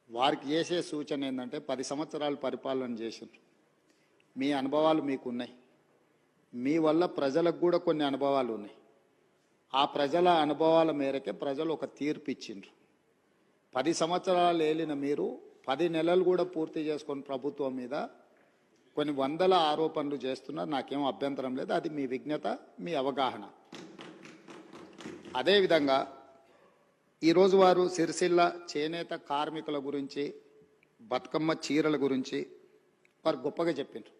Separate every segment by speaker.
Speaker 1: వారికి చేసే సూచన ఏంటంటే 10 సంవత్సరాలు పరిపాలన చేసిండ్రు. మీ అనుభవాలు మీకున్నాయి. మీ వల్ల ప్రజలకు కూడా కొన్ని అనుభవాలు ఉన్నాయి. ఆ ప్రజల అనుభవాల మేరకే ప్రజలు ఒక తీర్పు ఇచ్చిండ్రు. 10 సంవత్సరాలు ఏలిన మీరు 10 నెలలు కూడా పూర్తి చేసుకొని ప్రభుత్వం మీద కొన్ని వందల ఆరోపణలు చేస్తున్నారు. నాకేం అభ్యంతరం లేదు. అది మీ విజ్ఞత, మీ అవగాహన. అదేవిధంగా ఈరోజు వారు సిరిసిల్ల చేనేత కార్మికుల గురించి, బతుకమ్మ చీరల గురించి వారు గొప్పగా చెప్పిండ్రు.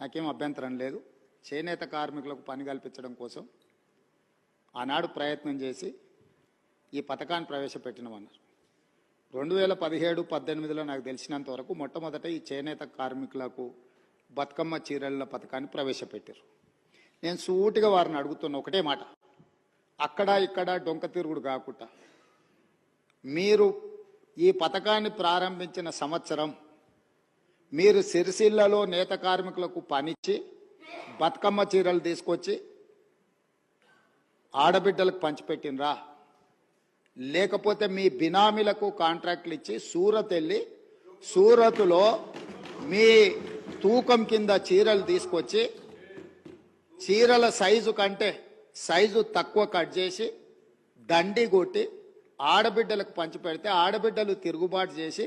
Speaker 1: నాకేం అభ్యంతరం లేదు. చేనేత కార్మికులకు పని కల్పించడం కోసం ఆనాడు ప్రయత్నం చేసి ఈ పథకాన్ని ప్రవేశపెట్టినామన్నారు. 2017-18లో నాకు తెలిసినంత వరకు మొట్టమొదట ఈ చేనేత కార్మికులకు బతుకమ్మ చీరల పథకాన్ని ప్రవేశపెట్టారు. నేను సూటిగా వారిని అడుగుతున్న ఒకటే మాట, అక్కడ ఇక్కడ డొంక తిరుగుడు కాకుండా మీరు ఈ పథకాన్ని ప్రారంభించిన సంవత్సరం మీరు సిరిసిల్లలో నేత కార్మికులకు పనిచ్చి బతుకమ్మ చీరలు తీసుకొచ్చి ఆడబిడ్డలకు పంచిపెట్టినరా, లేకపోతే మీ బినామీలకు కాంట్రాక్ట్లు ఇచ్చి సూరత్ వెళ్ళి సూరత్లో మీ తూకం కింద చీరలు తీసుకొచ్చి చీరల సైజు కంటే సైజు తక్కువ కట్ చేసి దండి కొట్టి ఆడబిడ్డలకు పంచిపెడితే ఆడబిడ్డలు తిరుగుబాటు చేసి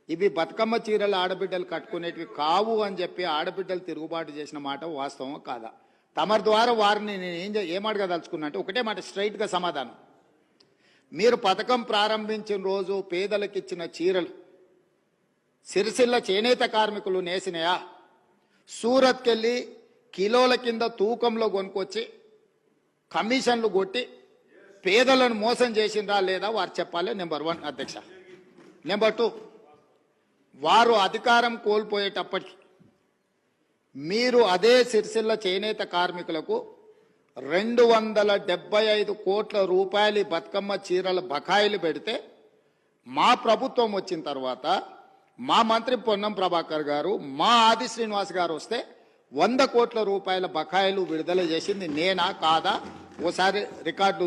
Speaker 1: ఇవి బతుకమ్మ చీరలు ఆడబిడ్డలు కట్టుకునేటివి కావు అని చెప్పి ఆడబిడ్డలు తిరుగుబాటు చేసిన మాట వాస్తవం కాదా? తమరి ద్వారా వారిని నేను ఏమడగదలుచుకున్నా అంటే ఒకటే మాట, స్ట్రైట్గా సమాధానం. మీరు పథకం ప్రారంభించిన రోజు పేదలకు ఇచ్చిన చీరలు సిరిసిల్ల చేనేత కార్మికులు నేసినాయా? సూరత్కి వెళ్ళి కిలోల కింద తూకంలో కొనుక్కొచ్చి కమిషన్లు కొట్టి పేదలను మోసం చేసిందా లేదా వారు చెప్పాలి. నెంబర్ 1 అధ్యక్ష. నెంబర్ 2, వారు అధికారం కోల్పోయేటప్పటికి మీరు అదే సిరిసిల్ల చేనేత కార్మికులకు 275 కోట్ల రూపాయలు బతుకమ్మ చీరల బకాయిలు పెడితే మా ప్రభుత్వం వచ్చిన తర్వాత మా మంత్రి పొన్నం ప్రభాకర్ గారు, మా ఆది శ్రీనివాస్ గారు వస్తే 100 కోట్ల రూపాయల బకాయిలు విడుదల చేసింది నేనా కాదా? ఓసారి రికార్డులు